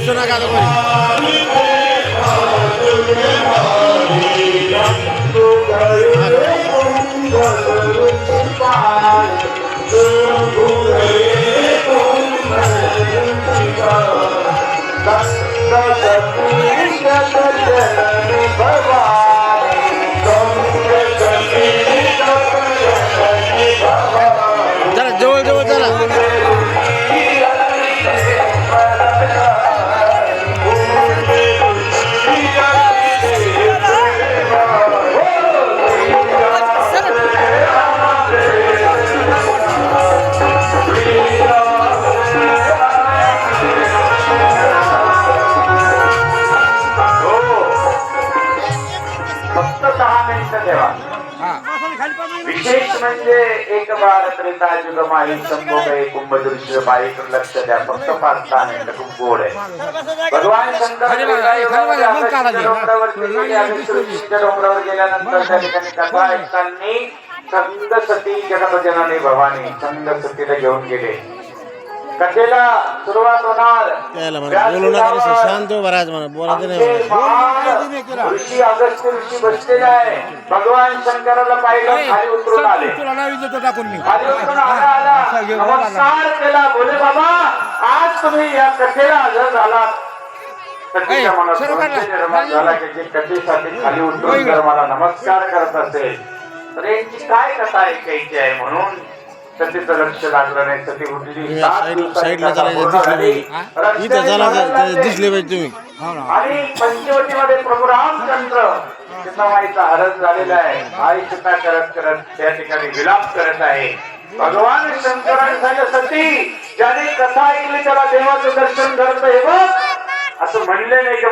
सुना का जरा जवळ जवळ चला विशेष म्हणजे एक बार त्रेता युग माही संभोगे कुंभदृश्य बाई लक्ष द्या फक्त 5 मिनिट खूप गोड आहे. भगवान शंकर डोंगरावर गेल्यानंतर त्या ठिकाणी कथा ऐकताना संग सती जगतजननी भवानी संग सतीला घेऊन गेले. कथेला सुरुवात होणार बोलू नका शांत हो बराच म्हणा बोलायचं नाही ऋषी अगस्त्य ऋषी बसलेला आहे. भगवान शंकराला पाहिलं खाली उतरून आले. खाली उतरून आला नमस्कार केला. बोले बाबा आज तुम्ही या कथेला हजर झालात. कथेच्या मनात निर्माण झाला की जे कथेसाठी खाली उतरून जर मला नमस्कार करत असेल तर यांची काय कथा ऐकायची आहे. म्हणून सतीचं लक्ष लागलं नाही. सती उठली साईडला दिसले पाहिजे तुम्ही. आणि पंचवटीमध्ये प्रभू रामचंद्र सीतामाईचा हरण झालेला आहे. आई सीता करत करत त्या ठिकाणी विलाप करत आहे. भगवान शंकराने सांगितलं सती ज्याने कथा ऐकली त्याला देवाचं दर्शन घडतं हे बघ असं म्हणले नाही की